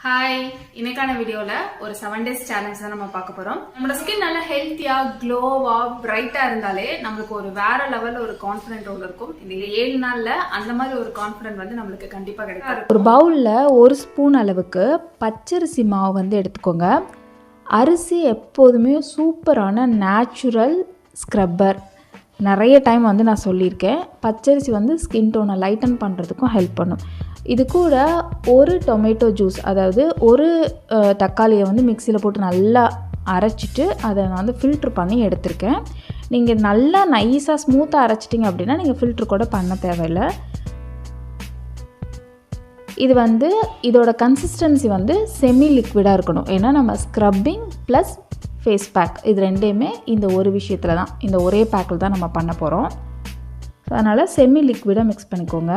Hi, இன்னைக்கான வீடியோவில் ஒரு 7 days சேலஞ்ச் தான் நம்ம பார்க்க போகிறோம். நம்மளோட ஸ்கின் நல்லா ஹெல்த்தியாக க்ளோவாக பிரைட்டாக இருந்தாலே நம்மளுக்கு ஒரு வேற லெவலில் ஒரு கான்ஃபிடென்ட்டோடு இருக்கும். இந்த 7 நாளில் அந்த மாதிரி ஒரு கான்ஃபிடென்ட் வந்து நம்மளுக்கு கண்டிப்பாக கிடைக்கும். ஒரு பவுலில் 1 ஸ்பூன் அளவுக்கு பச்சரிசி மாவு வந்து எடுத்துக்கோங்க. அரிசி எப்போதுமே சூப்பரான நேச்சுரல் ஸ்க்ரப்பர். நிறைய டைம் வந்து நான் சொல்லியிருக்கேன். பச்சரிசி வந்து ஸ்கின் டோனை லைட்டன் பண்ணுறதுக்கும் ஹெல்ப் பண்ணும். இது கூட ஒரு டொமேட்டோ ஜூஸ், அதாவது ஒரு தக்காளியை வந்து மிக்சியில் போட்டு நல்லா அரைச்சிட்டு அதை நான் வந்து ஃபில்ட்ரு பண்ணி எடுத்திருக்கேன். நீங்கள் நல்லா நைஸாக ஸ்மூத்தாக அரைச்சிட்டிங்க அப்படின்னா நீங்கள் ஃபில்ட்ரு கூட பண்ண தேவையில்லை. இது வந்து இதோட கன்சிஸ்டன்சி வந்து செமி லிக்விடாக இருக்கணும். ஏன்னா நம்ம ஸ்க்ரப்பிங் ப்ளஸ் ஃபேஸ் பேக் இது ரெண்டையுமே இந்த ஒரு விஷயத்தில் தான், இந்த ஒரே பேக்கில் தான் நம்ம பண்ண போகிறோம். அதனால் செமி லிக்விடாக மிக்ஸ் பண்ணிக்கோங்க.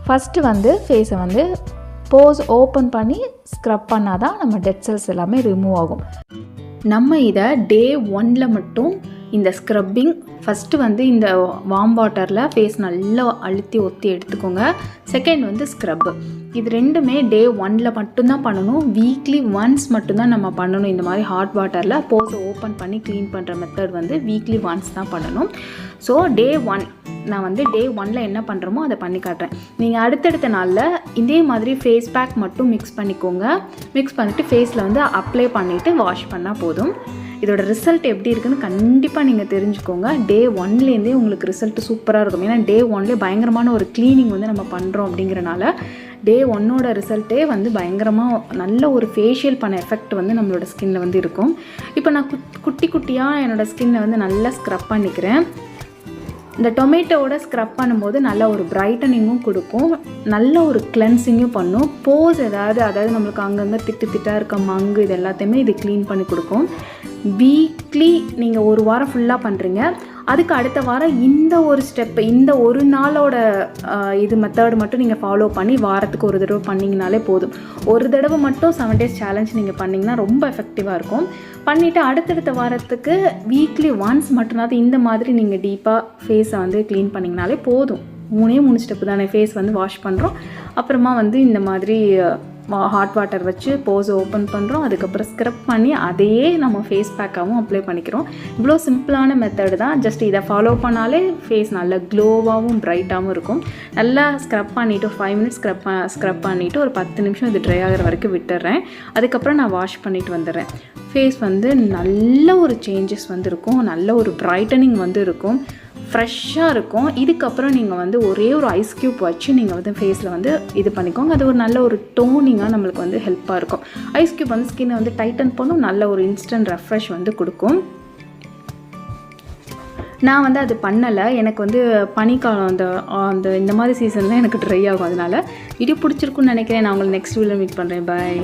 ஃபஸ்ட்டு வந்து ஃபேஸை வந்து போஸ் ஓப்பன் பண்ணி ஸ்க்ரப் பண்ணால் தான் நம்ம டெட் செல்ஸ் எல்லாமே ரிமூவ் ஆகும். நம்ம இதை டே 1ல் மட்டும் இந்த ஸ்க்ரப்பிங் ஃபஸ்ட்டு வந்து இந்த வார்ம் வாட்டரில் ஃபேஸ் நல்லா அழுத்தி ஒத்தி எடுத்துக்கோங்க. செகண்ட் வந்து ஸ்க்ரப்பு. இது ரெண்டுமே டே 1ல் மட்டும்தான் பண்ணணும். வீக்லி ஒன்ஸ் மட்டும்தான் நம்ம பண்ணணும். இந்த மாதிரி ஹாட் வாட்டரில் போஸை ஓப்பன் பண்ணி க்ளீன் பண்ணுற மெத்தட் வந்து வீக்லி ஒன்ஸ் தான் பண்ணணும். ஸோ டே 1 நான் வந்து டே 1ல் என்ன பண்ணுறோமோ அதை பண்ணி காட்டுறேன். நீங்கள் அடுத்தடுத்த நாளில் இதே மாதிரி ஃபேஸ் பேக் மட்டும் மிக்ஸ் பண்ணிக்கோங்க. மிக்ஸ் பண்ணிவிட்டு ஃபேஸில் வந்து அப்ளை பண்ணிவிட்டு வாஷ் பண்ணால் போதும். இதோட ரிசல்ட் எப்படி இருக்குன்னு கண்டிப்பாக நீங்கள் தெரிஞ்சுக்கோங்க. டே 1லேருந்தே உங்களுக்கு ரிசல்ட் சூப்பராக இருக்கும். ஏன்னா டே 1லேயே பயங்கரமான ஒரு க்ளீனிங் வந்து நம்ம பண்ணுறோம். அப்படிங்கிறனால டே 1ஓட ரிசல்ட்டே வந்து பயங்கரமாக நல்ல ஒரு ஃபேஷியல் பண்ண எஃபெக்ட் வந்து நம்மளோட ஸ்கின்னில் வந்து இருக்கும். இப்போ நான் குட்டி குட்டியாக என்னோடய ஸ்கின்னை வந்து நல்லா ஸ்க்ரப் பண்ணிக்கிறேன். இந்த டொமேட்டோவோட ஸ்க்ரப் பண்ணும்போது நல்ல ஒரு பிரைட்டனிங்கும் கொடுக்கும், நல்ல ஒரு கிளென்சிங்கும் பண்ணும். போஸ் அதாவது நம்மளுக்கு அங்கங்கே திட்டாக இருக்க மங்கு இது எல்லாத்தையுமே இது க்ளீன் பண்ணி கொடுக்கும். வீக்லி நீங்கள் ஒரு வாரம் ஃபுல்லாக பண்ணுறீங்க. அதுக்கு அடுத்த வாரம் இந்த ஒரு ஸ்டெப்பு, இந்த ஒரு நாளோட இது மெத்தட் மட்டும் நீங்கள் ஃபாலோ பண்ணி வாரத்துக்கு ஒரு தடவை பண்ணிங்கனாலே போதும். ஒரு தடவை மட்டும் 7 days சேலஞ்ச் நீங்கள் பண்ணிங்கன்னா ரொம்ப எஃபெக்டிவாக இருக்கும். பண்ணிவிட்டு அடுத்தடுத்த வாரத்துக்கு வீக்லி ஒன்ஸ் மட்டும்னாவது இந்த மாதிரி நீங்கள் டீப்பாக ஃபேஸை வந்து க்ளீன் பண்ணிங்கனாலே போதும். 3 ஸ்டெப்பு தானே. ஃபேஸ் வந்து வாஷ் பண்ணுறோம், அப்புறமா வந்து இந்த மாதிரி ஹாட் வாட்டர் வச்சு போஸை ஓப்பன் பண்ணுறோம், அதுக்கப்புறம் ஸ்க்ரப் பண்ணி அதையே நம்ம ஃபேஸ் பேக்காகவும் அப்ளை பண்ணிக்கிறோம். இவ்வளோ சிம்பிளான மெத்தடு தான். ஜஸ்ட் இதை ஃபாலோ பண்ணாலே ஃபேஸ் நல்லா க்ளோவாகவும் ப்ரைட்டாகவும் இருக்கும். நல்லா ஸ்க்ரப் பண்ணிவிட்டு 5 minutes ஸ்க்ரப் பண்ணிவிட்டு ஒரு 10 நிமிஷம் இது ட்ரை ஆகிற வரைக்கும் விட்டுடுறேன். அதுக்கப்புறம் நான் வாஷ் பண்ணிவிட்டு வந்துடுறேன். ஃபேஸ் வந்து நல்ல ஒரு சேஞ்சஸ் வந்து இருக்கும், நல்ல ஒரு ப்ரைட்டனிங் வந்து இருக்கும், ஃப்ரெஷ்ஷாக இருக்கும். இதுக்கப்புறம் நீங்கள் வந்து ஒரே ஒரு ஐஸ் க்யூப் வச்சு நீங்கள் வந்து ஃபேஸில் வந்து இது பண்ணிக்கோங்க. அது ஒரு நல்ல ஒரு டோனிங்காக நம்மளுக்கு வந்து ஹெல்ப்பாக இருக்கும். ஐஸ் க்யூப் வந்து ஸ்கின்னை வந்து டைட்டன் பண்ணும், நல்ல ஒரு இன்ஸ்டன்ட் ரெஃப்ரெஷ் வந்து கொடுக்கும். நான் வந்து அது பண்ணலை. எனக்கு வந்து பனிக்காலம் அந்த இந்த மாதிரி சீசன் தான் எனக்கு ட்ரை ஆகும். அதனால் வீடியோ பிடிச்சிருக்குன்னு நினைக்கிறேன். நான் உங்களை நெக்ஸ்ட் வீடியோவில் மீட் பண்ணுறேன். பாய்.